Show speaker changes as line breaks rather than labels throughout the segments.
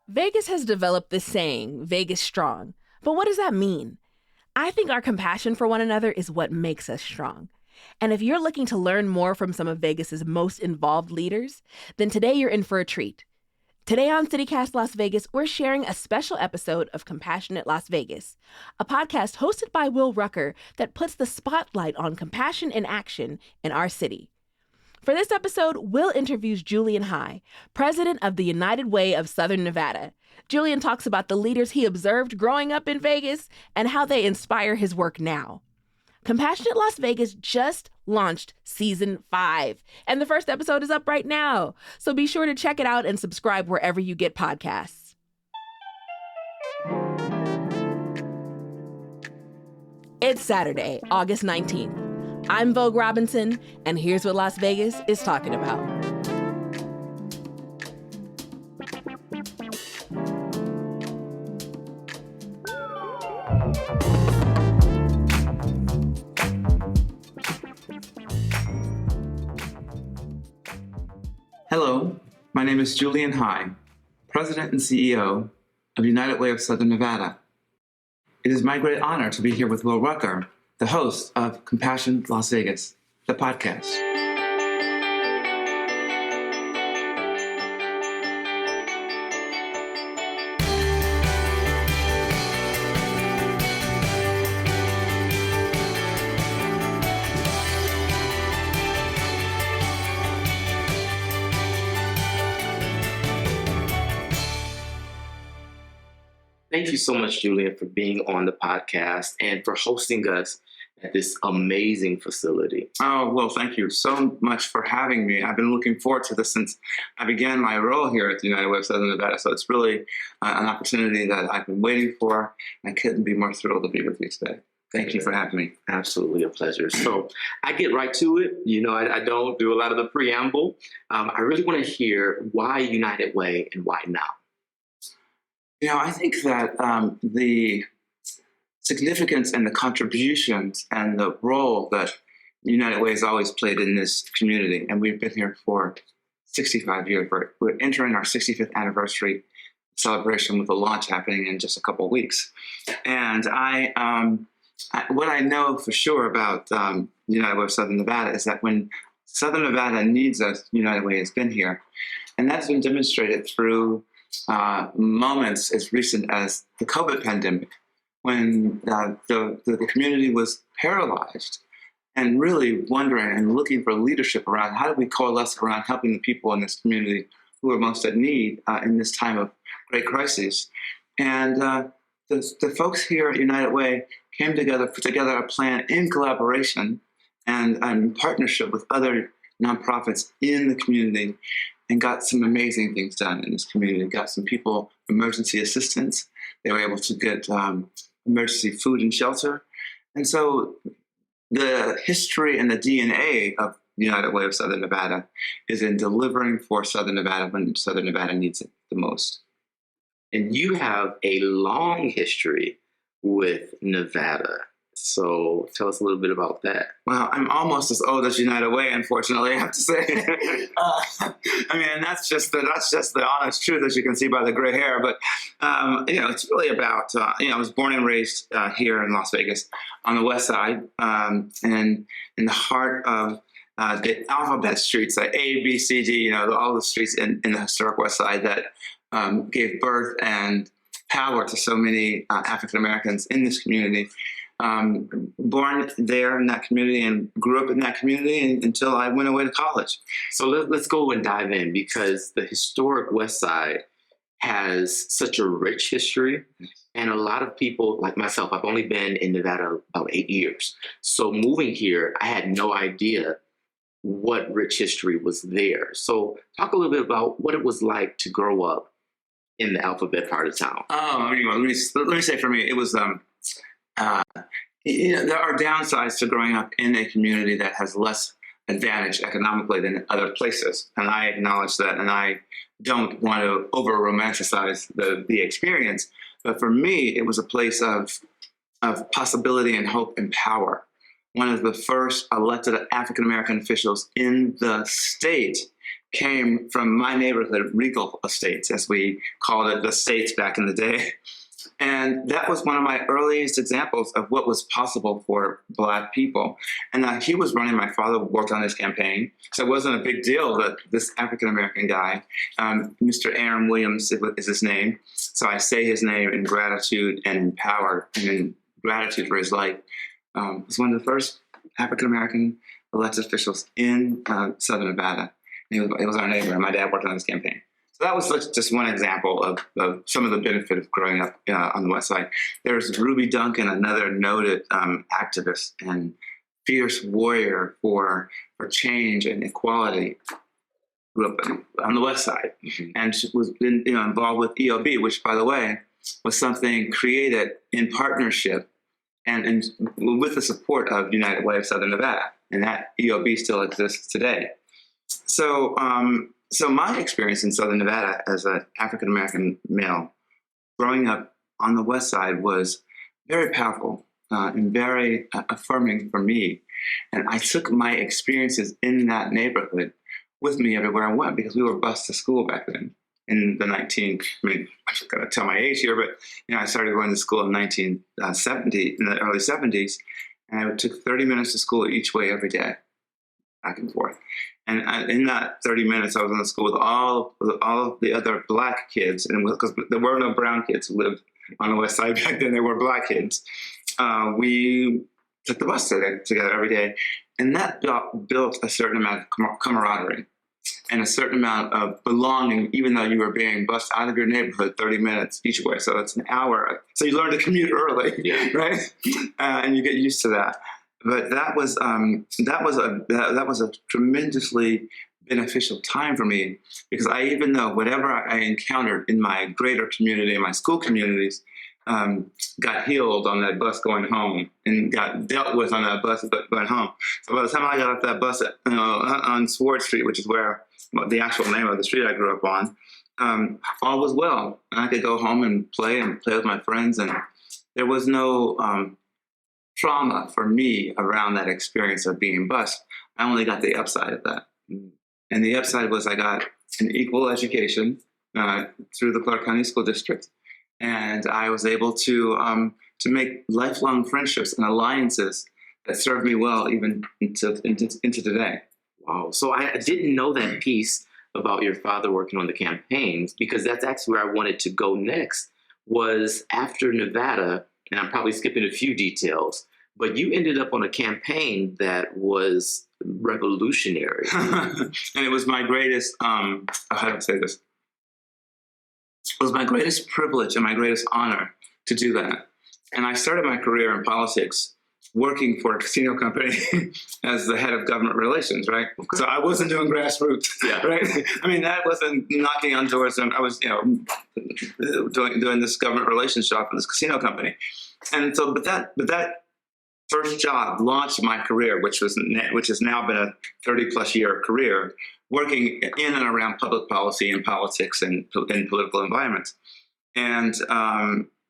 Vegas has developed this saying, Vegas strong. But what does that mean? I think our compassion for one another is what makes us strong. And if you're looking to learn more from some of Vegas's most involved leaders, then today you're in for a treat. Today on CityCast Las Vegas, we're sharing a special episode of Compassionate Las Vegas, a podcast hosted by Will Rucker that puts the spotlight on compassion in action in our city. For this episode, Will interviews Julian High, president of the United Way of Southern Nevada. Julian talks about the leaders he observed growing up in Vegas and how they inspire his work now. Compassionate Las Vegas just launched season 5, and the first episode is up right now. So be sure to check it out and subscribe wherever you get podcasts. It's Saturday, August 19th. I'm Vogue Robinson, and here's what Las Vegas is talking about.
Hello, my name is Julian High, President and CEO of United Way of Southern Nevada. It is my great honor to be here with Will Rucker, the host of Compassion Las Vegas, the podcast.
Thank you so much, Julian, for being on the podcast and for hosting us at this amazing facility.
Oh, well, thank you so much for having me. I've been looking forward to this since I began my role here at the United Way of Southern Nevada. So it's really an opportunity that I've been waiting for. I couldn't be more thrilled to be with you today. Thank you for having me.
Absolutely a pleasure. So I get right to it. I don't do a lot of the preamble. I really want to hear why United Way and why now?
I think that the significance and the contributions and the role that United Way has always played in this community, and we've been here for 65 years. We're entering our 65th anniversary celebration with the launch happening in just a couple of weeks. And what I know for sure about United Way of Southern Nevada is that when Southern Nevada needs us, United Way has been here. And that's been demonstrated through moments as recent as the COVID pandemic, when the community was paralyzed and really wondering and looking for leadership around how do we coalesce around helping the people in this community who are most at need in this time of great crisis. And the folks here at United Way came together, put together a plan in collaboration and in partnership with other nonprofits in the community, and got some amazing things done in this community. Got some people emergency assistance. They were able to get emergency food and shelter. And so the history and the DNA of United Way of Southern Nevada is in delivering for Southern Nevada when Southern Nevada needs it the most.
And you have a long history with Nevada. So tell us a little bit about that.
Well, I'm almost as old as United Way, unfortunately, I have to say. That's just the honest truth, as you can see by the gray hair. But, it's really about, I was born and raised here in Las Vegas on the west side, and in the heart of the alphabet streets, like A, B, C, D, all the streets in the historic west side that gave birth and power to so many African Americans in this community. Born there in that community and grew up in that community until I went away to college.
So let's go and dive in, because the historic West Side has such a rich history. And a lot of people, like myself, I've only been in Nevada about 8 years. So moving here, I had no idea what rich history was there. So talk a little bit about what it was like to grow up in the alphabet part of town.
Oh, let me say for me, it was... there are downsides to growing up in a community that has less advantage economically than other places. And I acknowledge that, and I don't want to over-romanticize the experience. But for me, it was a place of possibility and hope and power. One of the first elected African-American officials in the state came from my neighborhood, Regal Estates, as we called it, the States back in the day. And that was one of my earliest examples of what was possible for Black people. And he was running, my father worked on his campaign. So it wasn't a big deal that this African-American guy, Mr. Aaron Williams is his name. So I say his name in gratitude and in power and in gratitude for his life. Was one of the first African-American elected officials in Southern Nevada. He was our neighbor, and my dad worked on his campaign. So that was just one example of some of the benefit of growing up on the West Side. There's Ruby Duncan, another noted activist and fierce warrior for change and equality. Grew up on the West Side, and she was involved with EOB, which, by the way, was something created in partnership and with the support of United Way of Southern Nevada, and that EOB still exists today. So, so my experience in Southern Nevada as an African-American male growing up on the West Side was very powerful and very affirming for me. And I took my experiences in that neighborhood with me everywhere I went, because we were bused to school back then in the I'm just going to tell my age here, but I started going to school in 1970, in the early 70s, and I took 30 minutes to school each way every day, back and forth. And in that 30 minutes, I was in the school with all of the other Black kids, and because there were no brown kids who lived on the West Side back then, they were Black kids. We took the bus together every day, and that built a certain amount of camaraderie and a certain amount of belonging, even though you were being bused out of your neighborhood 30 minutes each way. So it's an hour. So you learn to commute early, right? And you get used to that. But that was a tremendously beneficial time for me, because even though whatever I encountered in my greater community, in my school communities, got healed on that bus going home and got dealt with on that bus going home. So by the time I got off that bus on Sword Street, which is where the actual name of the street I grew up on, all was well. And I could go home and play with my friends, and there was no trauma for me around that experience of being bused. I only got the upside of that. And the upside was I got an equal education through the Clark County School District. And I was able to make lifelong friendships and alliances that served me well even into today.
Wow. So I didn't know that piece about your father working on the campaigns, because that's actually where I wanted to go next, was after Nevada, and I'm probably skipping a few details, but you ended up on a campaign that was revolutionary.
And it was my greatest, how do I say this? It was my greatest privilege and my greatest honor to do that. And I started my career in politics working for a casino company as the head of government relations, right? Okay. So I wasn't doing grassroots, right? I mean, that wasn't knocking on doors. And I was, doing this government relations job for this casino company. And so, but that first job launched my career, which has now been a 30-plus year career, working in and around public policy and politics and in political environments, and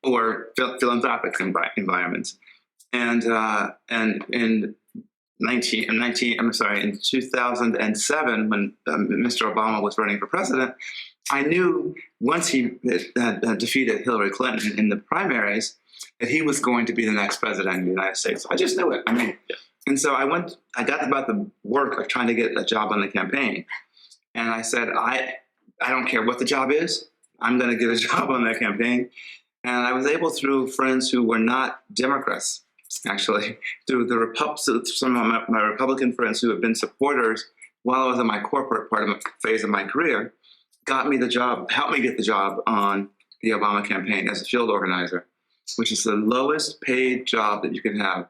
or philanthropic environments. And in 2007, when Mr. Obama was running for president, I knew once he had defeated Hillary Clinton in the primaries that he was going to be the next president of the United States. I just knew it. And so I got about the work of trying to get a job on the campaign. And I said, I don't care what the job is. I'm going to get a job on that campaign. And I was able, through friends who were not Democrats, actually, through some of my Republican friends who have been supporters while I was in my corporate phase of my career, got me the job, helped me get the job on the Obama campaign as a field organizer, which is the lowest paid job that you can have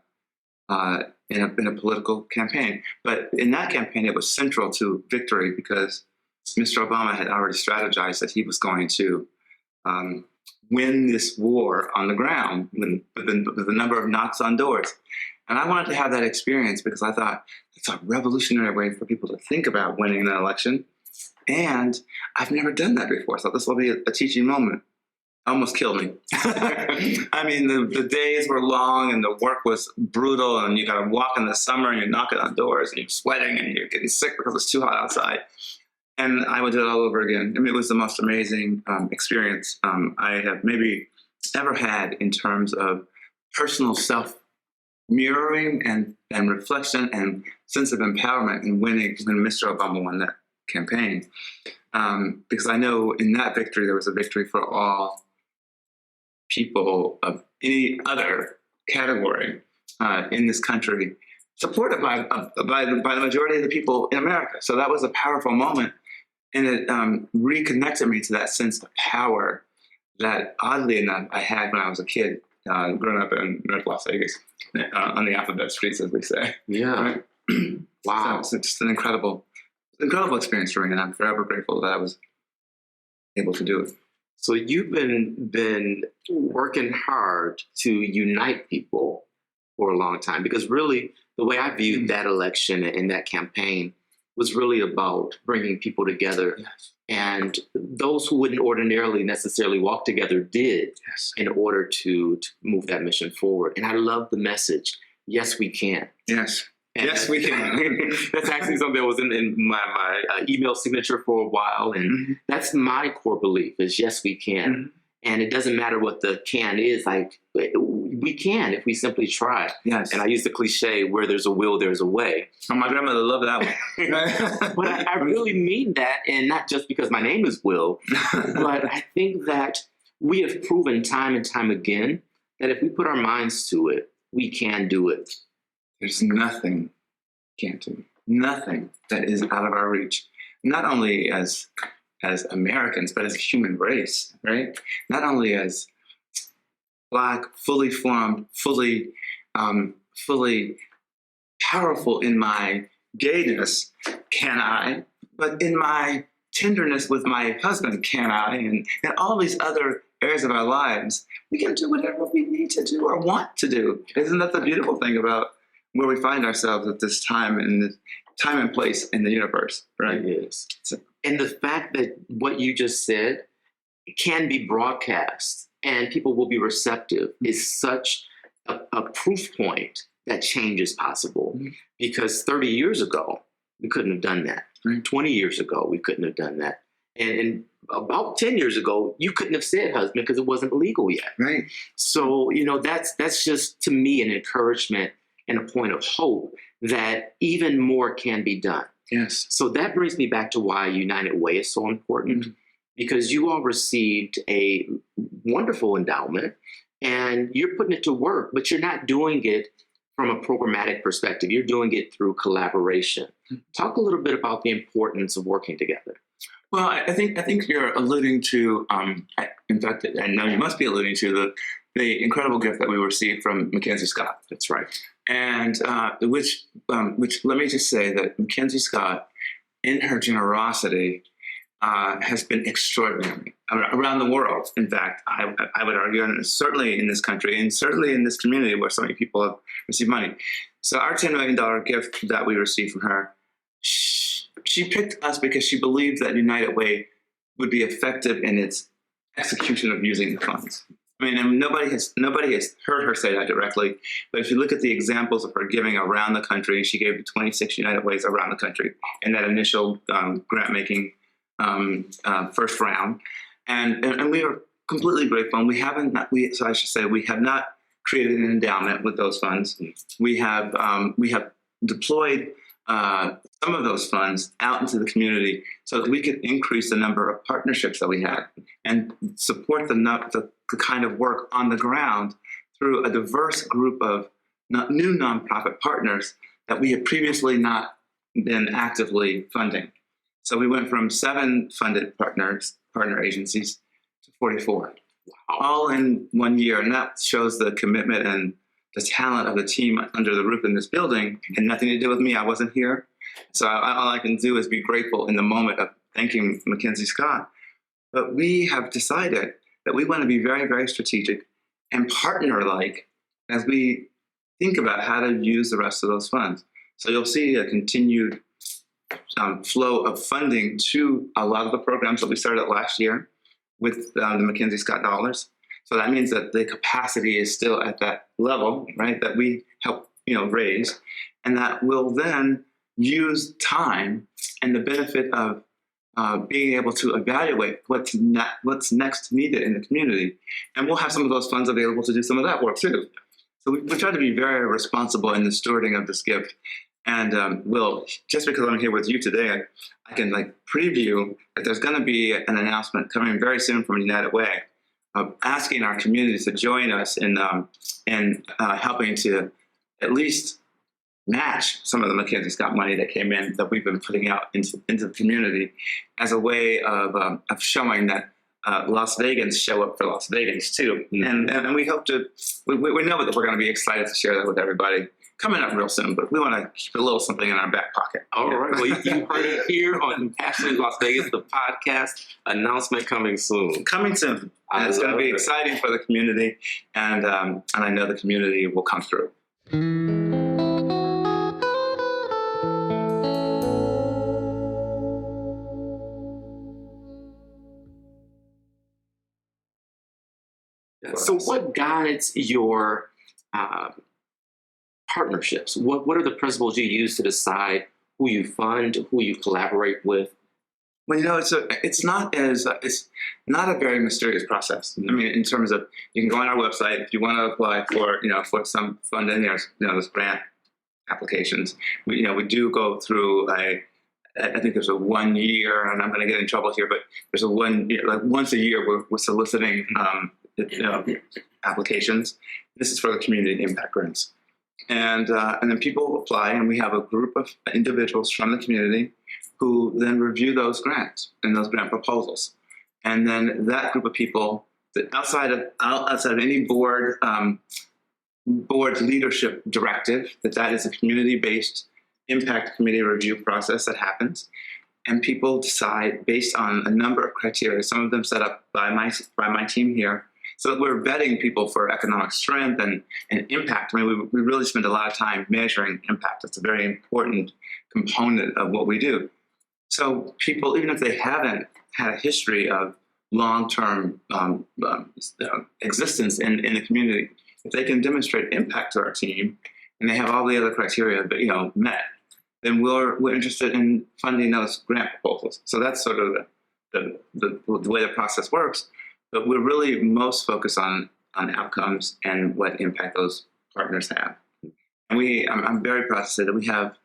in a political campaign. But in that campaign, it was central to victory, because Mr. Obama had already strategized that he was going to win this war on the ground with the number of knocks on doors. And I wanted to have that experience because I thought it's a revolutionary way for people to think about winning an election. And I've never done that before, so this will be a teaching moment. Almost killed me. I mean, the days were long and the work was brutal, and you got to walk in the summer and you're knocking on doors and you're sweating and you're getting sick because it's too hot outside. and I would do it all over again. I mean, it was the most amazing experience I have maybe ever had in terms of personal self mirroring and reflection and sense of empowerment in winning when Mr. Obama won that campaign. Because I know in that victory, there was a victory for all people of any other category in this country, supported by the majority of the people in America. So that was a powerful moment. And it reconnected me to that sense of power that, oddly enough, I had when I was a kid, growing up in North Las Vegas, on the alphabet streets, as we say.
Yeah.
Right?
Wow.
So it's just an incredible experience for me, and I'm forever grateful that I was able to do it.
So you've been working hard to unite people for a long time, because really the way I viewed that election and that campaign was really about bringing people together.
Yes.
And those who wouldn't ordinarily necessarily walk together did,
Yes.
in order to move that mission forward. And I love the message. Yes, we can.
Yes.
And
Yes, we can.
That's actually something that was in my email signature for a while. And that's my core belief is yes, we can.
Mhm.
And it doesn't matter what the can is. Like, we can if we simply try.
Yes.
And I use the cliche, where there's a will, there's a way.
Oh, my grandmother loved that one.
But I really mean that, and not just because my name is Will, but I think that we have proven time and time again that if we put our minds to it, we can do it.
There's nothing can't do. Nothing that is out of our reach. Not only as Americans, but as a human race, right? Not only as Black, fully formed, fully powerful in my gayness, can I? But in my tenderness with my husband, can I? And all these other areas of our lives, we can do whatever we need to do or want to do. Isn't that the beautiful thing about where we find ourselves at this time and this time and place in the universe, right?
It is. And the fact that what you just said can be broadcast and people will be receptive is such a proof point that change is possible.
Mm-hmm.
Because 30 years ago, we couldn't have done that.
Right.
20 years ago, we couldn't have done that. And about 10 years ago, you couldn't have said husband because it wasn't legal yet.
Right.
So, that's just, to me, an encouragement and a point of hope that even more can be done.
Yes.
So that brings me back to why United Way is so important, because you all received a wonderful endowment and you're putting it to work, but you're not doing it from a programmatic perspective. You're doing it through collaboration. Talk a little bit about the importance of working together.
Well, I think you're alluding to, in fact, I know you must be alluding to the incredible gift that we received from Mackenzie Scott.
That's right.
And which let me just say that Mackenzie Scott, in her generosity, has been extraordinary around the world. In fact, I would argue, and certainly in this country, and certainly in this community where so many people have received money. So our $10 million gift that we received from her, she picked us because she believed that United Way would be effective in its execution of using the funds. I mean, and nobody has heard her say that directly, but if you look at the examples of her giving around the country, she gave to 26 United Ways around the country in that initial grant-making first round, and we are completely grateful. And we have not created an endowment with those funds. We have deployed some of those funds out into the community so that we could increase the number of partnerships that we had and support the kind of work on the ground through a diverse group of new nonprofit partners that we had previously not been actively funding. So we went from 7 funded partner agencies to 44, all in 1 year. And that shows the commitment and the talent of the team under the roof in this building, and nothing to do with me. I wasn't here. So all I can do is be grateful in the moment of thanking Mackenzie Scott. But we have decided that we want to be very, very strategic and partner-like as we think about how to use the rest of those funds. So you'll see a continued flow of funding to a lot of the programs that we started last year with the Mackenzie Scott dollars. So that means that the capacity is still at that level, right, that we help raise, and that will then use time and the benefit of being able to evaluate what's next needed in the community. And we'll have some of those funds available to do some of that work too. So we try to be very responsible in the stewarding of this gift. And Will, just because I'm here with you today, I can preview that there's going to be an announcement coming very soon from United Way, asking our community to join us in helping to at least match some of the Mackenzie Scott money that came in that we've been putting out into the community as a way of showing that Las Vegans show up for Las Vegans too. And we hope to, we know that we're going to be excited to share that with everybody coming up real soon, but we want to keep a little something in our back pocket.
All right. Well, you heard it here on Compassionate Las Vegas, the podcast. Announcement coming soon.
Coming soon. And it's going to be exciting for the community, and I know the community will come through.
So what guides your partnerships? What are the principles you use to decide who you fund, who you collaborate with?
Well, it's not a very mysterious process. I mean, in terms of, you can go on our website if you want to apply for some funding. There's grant applications. We do go through I think there's a 1 year, and I'm going to get in trouble here, but there's a 1 year, once a year we're soliciting applications. This is for the community impact grants. And then people apply, and we have a group of individuals from the community who then review those grants and those grant proposals. And then that group of people, outside of any board leadership directive, that is a community-based impact committee review process that happens. And people decide based on a number of criteria, some of them set up by my team here, so that we're vetting people for economic strength and impact. I mean, we really spend a lot of time measuring impact. It's a very important component of what we do. So people, even if they haven't had a history of long-term existence in the community, if they can demonstrate impact to our team, and they have all the other criteria met, then we're interested in funding those grant proposals. So that's sort of the way the process works. But we're really most focused on outcomes and what impact those partners have. And I'm very proud to say that we have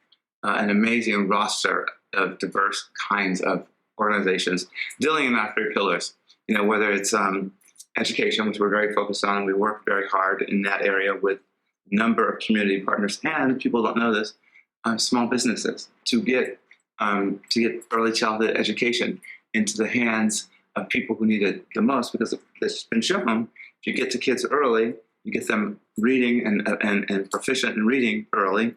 an amazing roster of diverse kinds of organizations dealing in our 3 pillars. Whether it's education, which we're very focused on. We work very hard in that area with a number of community partners, and people don't know this, small businesses, to get early childhood education into the hands of people who need it the most, because it's been shown, if you get to kids early, you get them reading and proficient in reading early,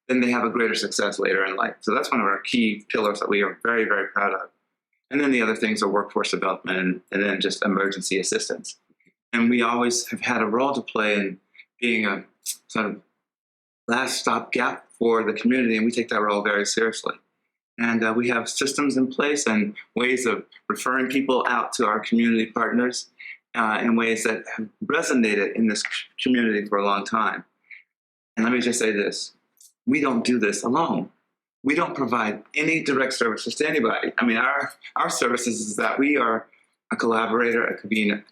then they have a greater success later in life. So that's one of our key pillars that we are very, very proud of. And then the other things are workforce development and then just emergency assistance. And we always have had a role to play in being a sort of last stop gap for the community, and we take that role very seriously. And we have systems in place and ways of referring people out to our community partners in ways that have resonated in this community for a long time. And let me just say this, we don't do this alone. We don't provide any direct services to anybody. I mean, our services is that we are a collaborator, a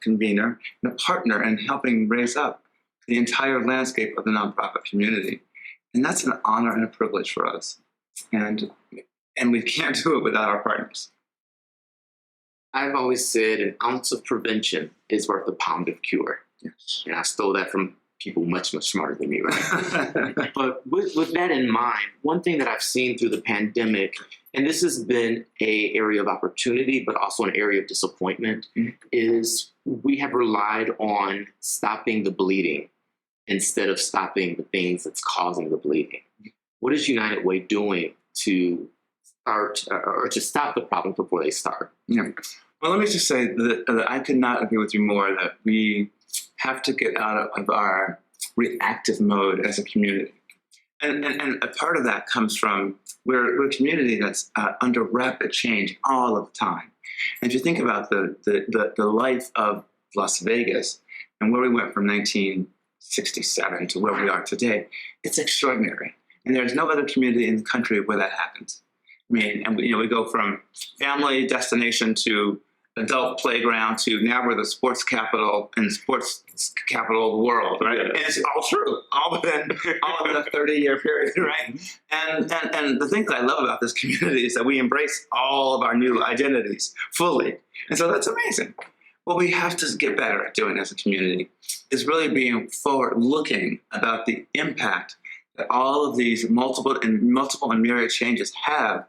convener, and a partner in helping raise up the entire landscape of the nonprofit community. And that's an honor and a privilege for us. And we can't do it without our partners.
I've always said an ounce of prevention is worth a pound of cure.
Yes.
And I stole that from people much, much smarter than me, right? But with that in mind, one thing that I've seen through the pandemic, and this has been an area of opportunity, but also an area of disappointment, is we have relied on stopping the bleeding instead of stopping the things that's causing the bleeding. What is United Way doing to start or to stop the problems before they start?
Yeah. Well, let me just say that I could not agree with you more that we have to get out of our reactive mode as a community. And a part of that comes from we're a community that's under rapid change all of the time. And if you think about the life of Las Vegas and where we went from 1967 to where we are today, it's extraordinary. And there's no other community in the country where that happens. I mean, and we go from family destination to adult playground to now we're the sports capital and sports capital of the world, right?
Yeah.
And it's all true, all within a 30-year period, right? And the thing that I love about this community is that we embrace all of our new identities fully, and so that's amazing. What we have to get better at doing as a community is really being forward-looking about the impact that all of these multiple and myriad changes have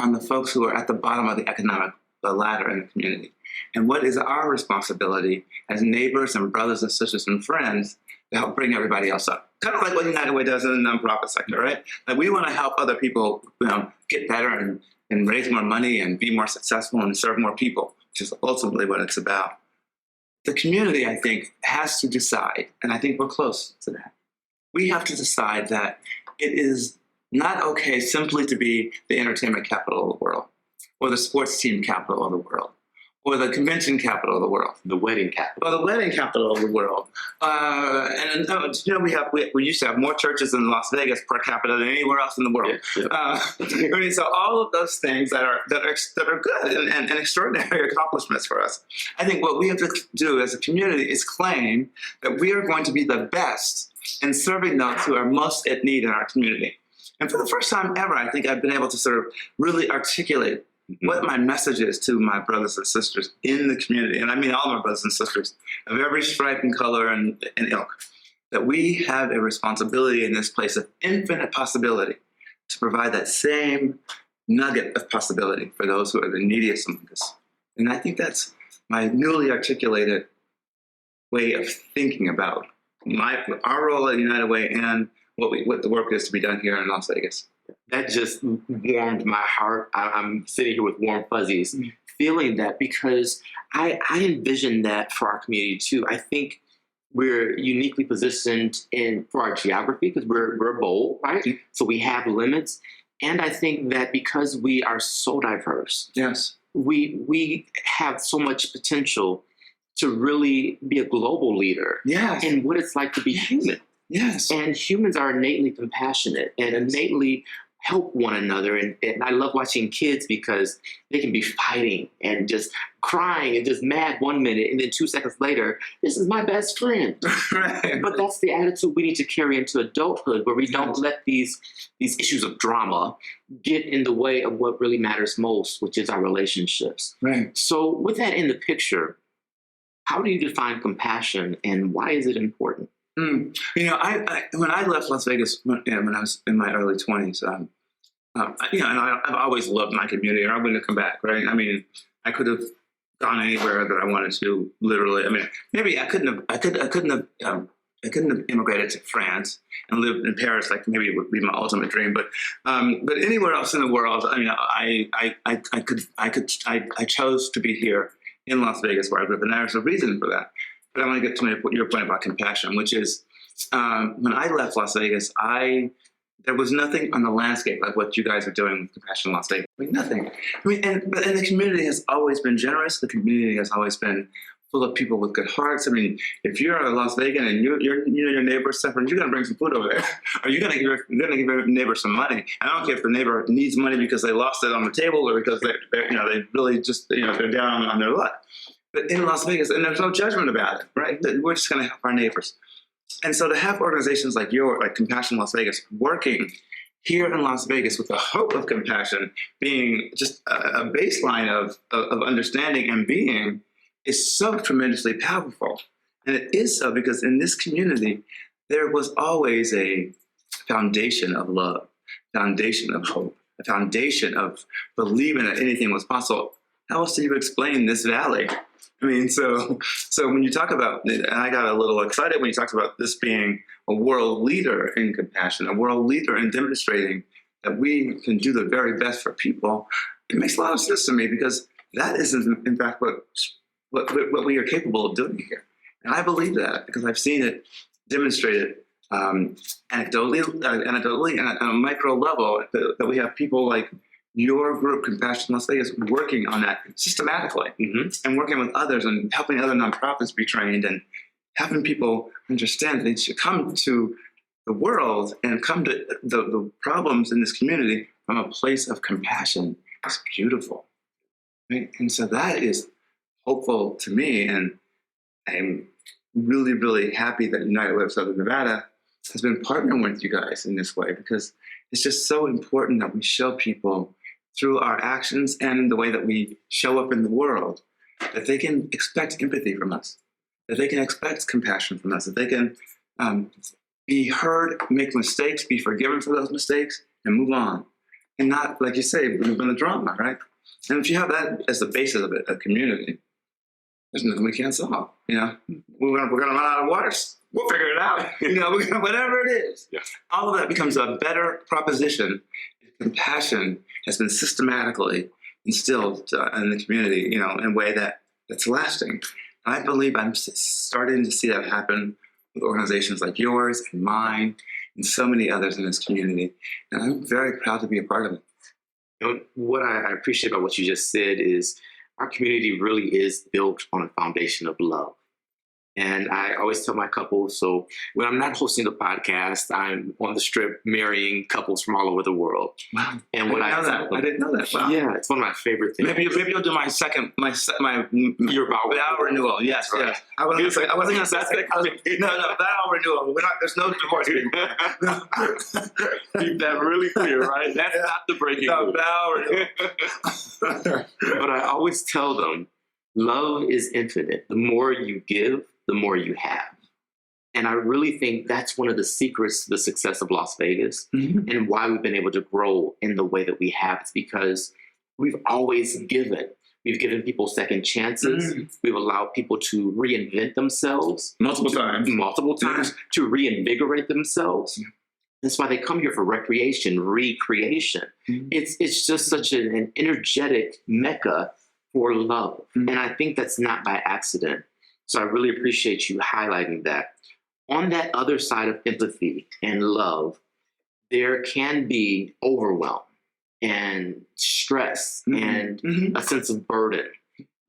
on the folks who are at the bottom of the economic ladder in the community. And what is our responsibility as neighbors and brothers and sisters and friends to help bring everybody else up? Kind of like what United Way does in the nonprofit sector, right? Like we want to help other people, get better and raise more money and be more successful and serve more people, which is ultimately what it's about. The community, I think, has to decide, and I think we're close to that. We have to decide that it is not okay simply to be the entertainment capital of the world, or the sports team capital of the world, or the convention capital of the world,
The wedding capital.
or the wedding capital of the world. We used to have more churches in Las Vegas per capita than anywhere else in the world.
Yeah.
So all of those things that are good and extraordinary accomplishments for us. I think what we have to do as a community is claim that we are going to be the best in serving those who are most at need in our community. And for the first time ever, I think I've been able to sort of really articulate what my message is to my brothers and sisters in the community. And I mean all my brothers and sisters of every stripe and color and ilk, that we have a responsibility in this place of infinite possibility to provide that same nugget of possibility for those who are the neediest among us. And I think that's my newly articulated way of thinking about our role at United Way and what the work is to be done here in Las Vegas.
That just warmed my heart. I'm sitting here with warm fuzzies, feeling that, because I envision that for our community too. I think we're uniquely positioned for our geography because we're bold, right?
Mm-hmm.
So we have limits. And I think that because we are so diverse,
Yes.
we have so much potential to really be a global leader
Yes.
in what it's like to be human.
Yes.
And humans are innately compassionate and innately help one another. And I love watching kids because they can be fighting and just crying and just mad 1 minute. And then 2 seconds later, this is my best friend.
Right.
But that's the attitude we need to carry into adulthood, where we don't let these issues of drama get in the way of what really matters most, which is our relationships.
Right.
So with that in the picture, how do you define compassion and why is it important?
I when I left Las Vegas when I was in my early 20s, and I've always loved my community, or I wouldn't have come back, right? I mean, I could have gone anywhere that I wanted to, literally. I mean, maybe I couldn't have immigrated to France and lived in Paris, like maybe it would be my ultimate dream. But anywhere else in the world, I mean, I chose to be here in Las Vegas where I grew up, and there's a reason for that. But I want to get to your point about compassion, which is when I left Las Vegas, there was nothing on the landscape like what you guys are doing with Compassion Las Vegas. I mean, nothing. I mean, and the community has always been generous. The community has always been full of people with good hearts. I mean, if you're a Las Vegan and your neighbor's suffering, you're going to bring some food over there, or you're going to give your neighbor some money. And I don't care if the neighbor needs money because they lost it on the table or because they really just they're down on their luck. But in Las Vegas, and there's no judgment about it, right? We're just going to help our neighbors. And so to have organizations like Compassion Las Vegas working here in Las Vegas with the hope of compassion being just a baseline of understanding and being is so tremendously powerful. And it is so because in this community, there was always a foundation of love, foundation of hope, a foundation of believing that anything was possible. How else do you explain this valley? I mean, so when you talk about, and I got a little excited when you talked about this being a world leader in compassion, a world leader in demonstrating that we can do the very best for people, it makes a lot of sense to me because that is, in fact, what we are capable of doing here. And I believe that because I've seen it demonstrated anecdotally and at a micro level that we have people like your group, Compassion Las Vegas, working on that systematically and working with others and helping other nonprofits be trained and having people understand that they should come to the world and come to the problems in this community from a place of compassion is beautiful. Right? And so that is hopeful to me. And I'm really, really happy that United Way of Southern Nevada has been partnering with you guys in this way, because it's just so important that we show people through our actions and the way that we show up in the world that they can expect empathy from us, that they can expect compassion from us, that they can be heard, make mistakes, be forgiven for those mistakes, and move on. And not, like you say, move in the drama, right? And if you have that as the basis of it, a community, there's nothing we can't solve. You know, we're gonna run out of water. We'll figure it out. You know, whatever it is.
Yeah.
All of that becomes a better proposition. Compassion has been systematically instilled in the community, you know, in a way that's lasting. I believe I'm starting to see that happen with organizations like yours and mine and so many others in this community. And I'm very proud to be a part of it.
You know, what I appreciate about what you just said is our community really is built on a foundation of love. And I always tell my couples, so when I'm not hosting the podcast, I'm on the Strip marrying couples from all over the world.
Wow.
And what
I didn't know that. Wow.
Yeah, it's one of my favorite things.
Maybe you'll do my your vow renewal. Yes,
Right.
yes. I wasn't going to say no, vow renewal. There's no divorce.
Keep that really clear, right? That's not the breaking
No,
news.
vow renewal.
But I always tell them, love is infinite. The more you give, the more you have. And I really think that's one of the secrets to the success of Las Vegas and why we've been able to grow in the way that we have. It's because we've always given. We've given people second chances. We've allowed people to reinvent themselves. Multiple times to reinvigorate themselves. That's why they come here for recreation, recreation. It's just such an energetic mecca for love. And I think that's not by accident. So I really appreciate you highlighting that. On that other side of empathy and love, there can be overwhelm and stress and a sense of burden.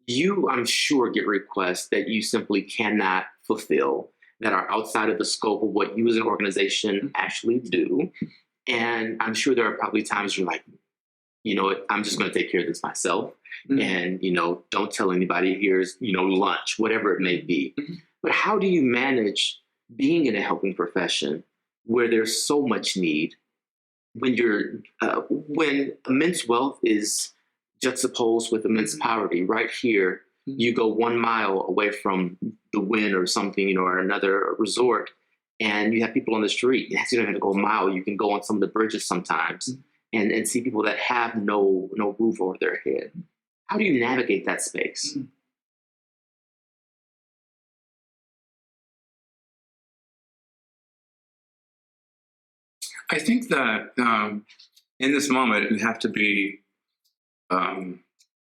You, I'm sure, get requests that you simply cannot fulfill, that are outside of the scope of what you as an organization actually do. And I'm sure there are probably times you're like, you know what, I'm just going to take care of this myself. And, you know, don't tell anybody, here's, you know, lunch, whatever it may be. But how do you manage being in a helping profession where there's so much need, when when immense wealth is juxtaposed with immense poverty? Right here, you go 1 mile away from the Wynn or something, you know, or another resort, and you have people on the street. You don't have to go a mile. You can go on some of the bridges sometimes and see people that have no roof over their head. How do you navigate that space?
I think that in this moment, you have to be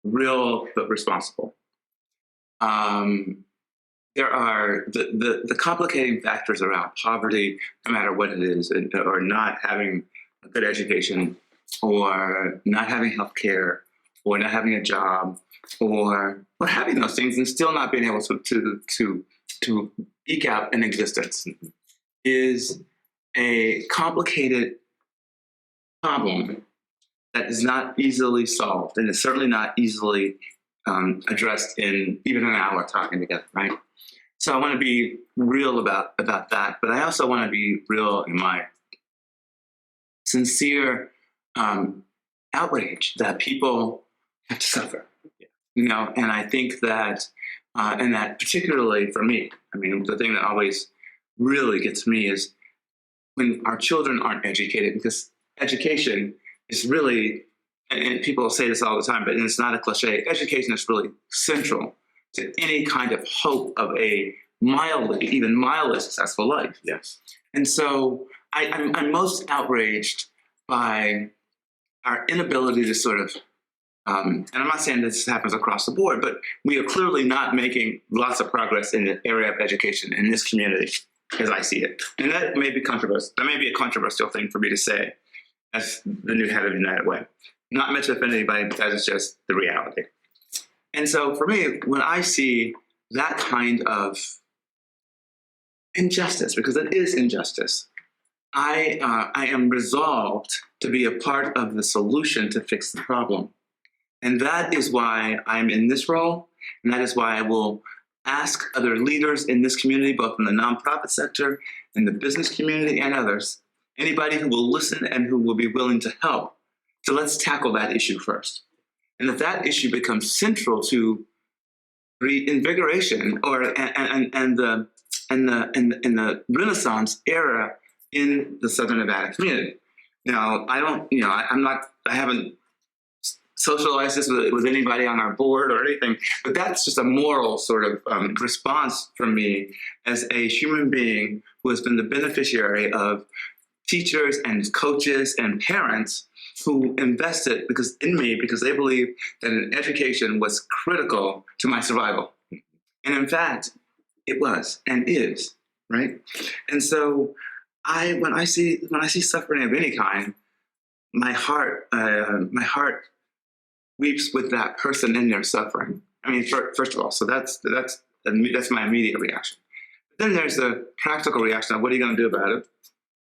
real but responsible. There are the complicating factors around poverty, no matter what it is, or not having a good education, or not having health care, or not having a job, or having those things and still not being able to eke out an existence is a complicated problem that is not easily solved, and is certainly not easily addressed in even an hour talking together, right? So I want to be real about that, but I also want to be real in my sincere outrage that people have to suffer, you know. And I think that, and that particularly for me, I mean, the thing that always really gets me is when our children aren't educated, because education is really, and people say this all the time, but it's not a cliche, education is really central to any kind of hope of a even mildly successful life.
Yes.
And so I'm most outraged by our inability to sort of, and I'm not saying this happens across the board, but we are clearly not making lots of progress in the area of education in this community, as I see it. And that may be controversial. That may be a controversial thing for me to say as the new head of United Way. Not meant to offend anybody, but that is just the reality. And so for me, when I see that kind of injustice, because it is injustice, I am resolved to be a part of the solution to fix the problem. And that is why I'm in this role. And that is why I will ask other leaders in this community, both in the nonprofit sector, in the business community, and others, anybody who will listen and who will be willing to help. So let's tackle that issue first. And if that issue becomes central to reinvigoration and the Renaissance era in the Southern Nevada community. Now, I haven't socialized this with anybody on our board or anything, but that's just a moral sort of response from me as a human being who has been the beneficiary of teachers and coaches and parents who invested in me because they believed that an education was critical to my survival. And in fact, it was and is, right? And so when I see suffering of any kind, my heart weeps with that person in their suffering. I mean, first of all, so that's my immediate reaction. But then there's the practical reaction of what are you going to do about it?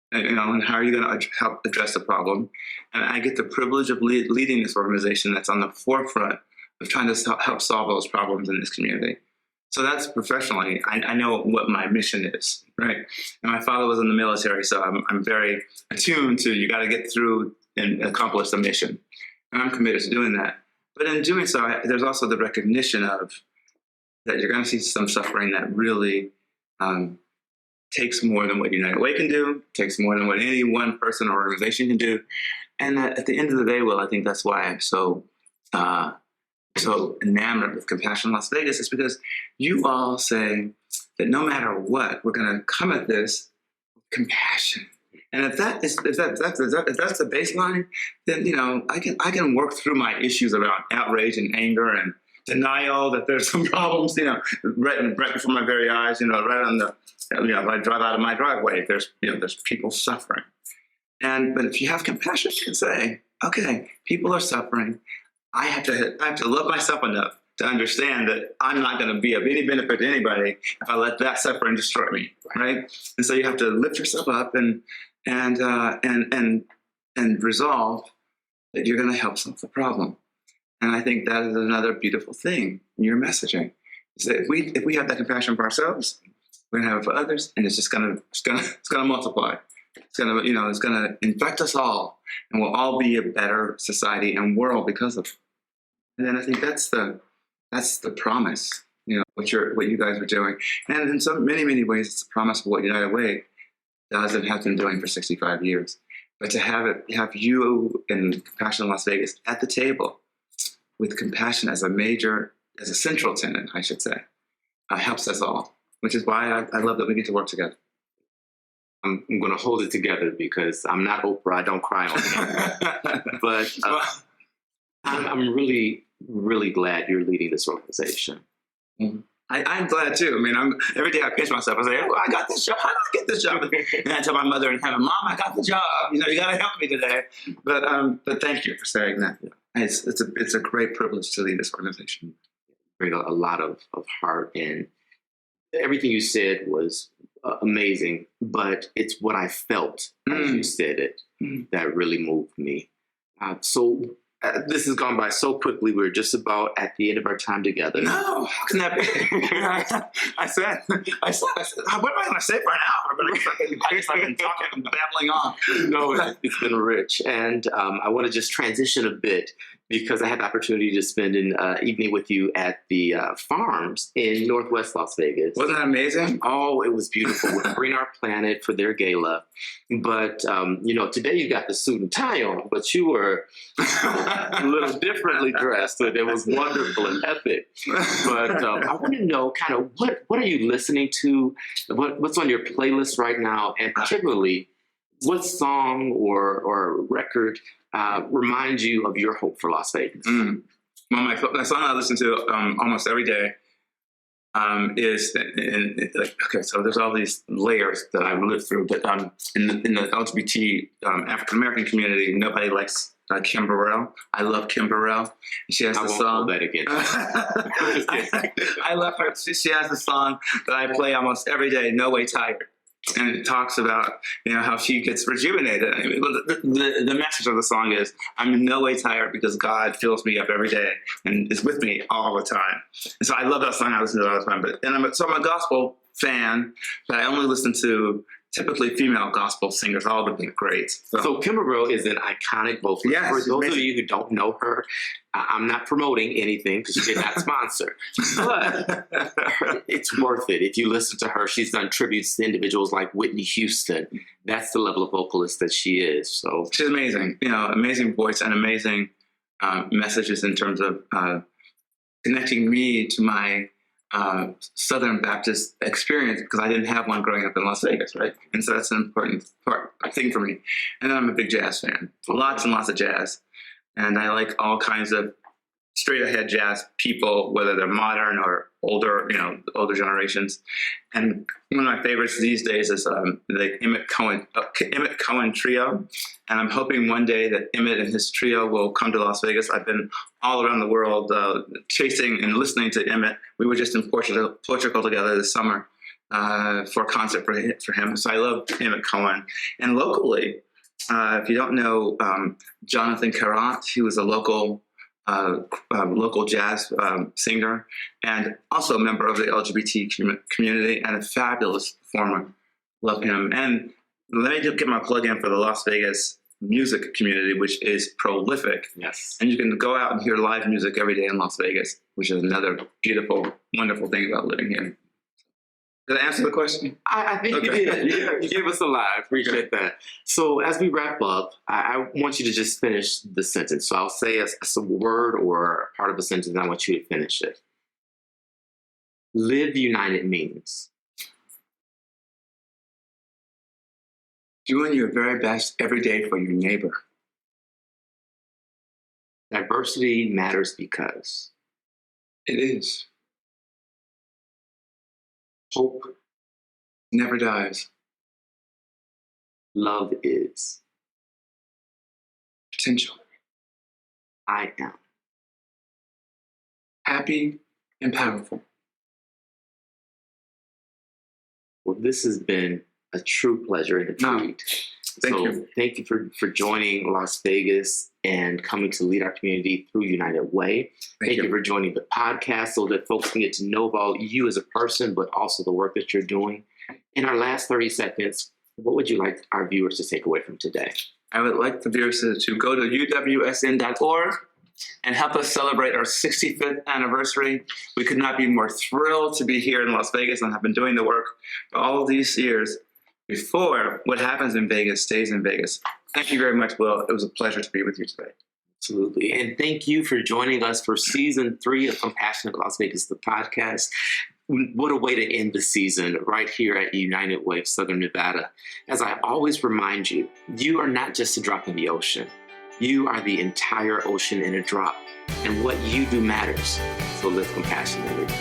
And how are you going to help address the problem? And I get the privilege of leading this organization that's on the forefront of trying to help solve those problems in this community. So that's professionally, I know what my mission is, right? And my father was in the military, so I'm very attuned to you got to get through and accomplish the mission. And I'm committed to doing that. But in doing so, there's also the recognition of that you're going to see some suffering that really takes more than what United Way can do, takes more than what any one person or organization can do. And at the end of the day, Will, I think that's why I'm so enamored with Compassion Las Vegas, is because you all say that no matter what, we're going to come at this with compassion. And if that's the baseline, then I can work through my issues around outrage and anger and denial that there's some problems, right before my very eyes, right on the, if I drive out of my driveway, there's people suffering. But if you have compassion, you can say, okay, people are suffering. I have to love myself enough to understand that I'm not going to be of any benefit to anybody if I let that suffering destroy me, right? And so you have to lift yourself up and resolve that you're going to help solve the problem. And I think that is another beautiful thing in your messaging. Is that if we have that compassion for ourselves, we're going to have it for others, and it's going to multiply. It's going to infect us all, and we'll all be a better society and world because of it. And then I think that's the promise, what you guys are doing. And in so many ways, it's a promise of what United Way does and has been doing for 65 years. But to have you and Compassion Las Vegas at the table with compassion as a central tenet, I should say, helps us all, which is why I love that we get to work together.
I'm going to hold it together because I'm not Oprah. I don't cry on camera. But I'm really, really glad you're leading this organization.
Mm-hmm. I'm glad too. I mean, every day I pinch myself. I say, "Oh, I got this job. How did I get this job?" And I tell my mother and heaven, "Mom, I got the job. You got to help me today." But thank you for saying that. It's a great privilege to lead this organization.
Bring a lot of heart, and everything you said was amazing. But it's what I felt as you said it that really moved me. This has gone by so quickly. We're just about at the end of our time together.
No, how can that be? I said, what am I going to say for an hour? I guess I've been talking and babbling on.
No, it's been rich. And I want to just transition a bit because I had the opportunity to spend an evening with you at the farms in Northwest Las Vegas.
Wasn't that amazing?
Oh, it was beautiful. With Green Our Planet for their gala. But, today you got the suit and tie on, but you were a little differently dressed. It was wonderful and epic. But I want to know kind of what are you listening to? What's on your playlist right now? And particularly, what song or record reminds you of your hope for Las Vegas?
Well, my song I listen to almost every day is okay. So there's all these layers that I've lived through, but in the LGBT African American community, nobody likes Kim Burrell. I love Kim Burrell. She has the song.
That again.
I love her. She has the song that I play almost every day. No Way Tired. And it talks about, how she gets rejuvenated. I mean, the message of the song is, I'm in no way tired because God fills me up every day and is with me all the time. And so I love that song. I listen to it all the time. I'm a gospel fan, but I only listen to typically female gospel singers. All of them been great.
So Kimber Rowe is an iconic vocalist.
Yes,
for those of you who don't know her, I'm not promoting anything because she did not sponsor, but it's worth it. If you listen to her, she's done tributes to individuals like Whitney Houston. That's the level of vocalist that she is. So
she's amazing. Amazing voice and amazing messages in terms of connecting me to my Southern Baptist experience, because I didn't have one growing up in Las Vegas, right? And so that's an important thing for me. And then I'm a big jazz fan, lots and lots of jazz. And I like all kinds of straight ahead jazz people, whether they're modern or older, older generations. And one of my favorites these days is the Emmett Cohen Trio. And I'm hoping one day that Emmett and his trio will come to Las Vegas. I've been all around the world chasing and listening to Emmett. We were just in Portugal together this summer for a concert for him. So I love Emmett Cohen. And locally, if you don't know Jonathan Carant, he was a local jazz singer and also a member of the LGBT community and a fabulous performer. Love him. And let me just get my plug in for the Las Vegas music community, which is prolific.
Yes.
And you can go out and hear live music every day in Las Vegas, which is another beautiful, wonderful thing about living here. Did I answer the question?
I think you did. You gave us a lot. I appreciate that. So as we wrap up, I want you to just finish the sentence. So I'll say a word or part of a sentence, and I want you to finish it. Live united means
doing your very best every day for your neighbor.
Diversity matters because
it is.
Hope
never dies.
Love is
potential.
I am
happy and powerful.
Well, this has been a true pleasure and a treat.
Thank you.
Thank you for joining Las Vegas and coming to lead our community through United Way. Thank you for joining the podcast so that folks can get to know about you as a person, but also the work that you're doing. In our last 30 seconds, what would you like our viewers to take away from today?
I would like the viewers to go to uwsn.org and help us celebrate our 65th anniversary. We could not be more thrilled to be here in Las Vegas and have been doing the work for all of these years before what happens in Vegas stays in Vegas. Thank you very much, Will. It was a pleasure to be with you today.
Absolutely. And thank you for joining us for season 3 of Compassionate Las Vegas, the podcast. What a way to end the season right here at United Way of Southern Nevada. As I always remind you, you are not just a drop in the ocean. You are the entire ocean in a drop. And what you do matters. So live compassionately.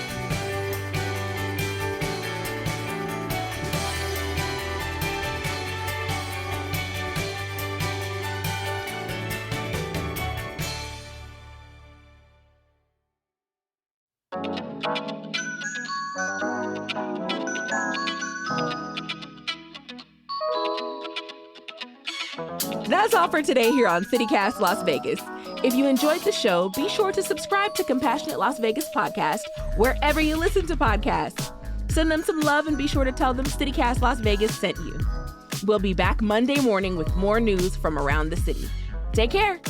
That's all for today here on CityCast Las Vegas. If you enjoyed the show, be sure to subscribe to Compassionate Las Vegas podcast wherever you listen to podcasts. Send them some love and be sure to tell them CityCast Las Vegas sent you. We'll be back Monday morning with more news from around the city. Take care.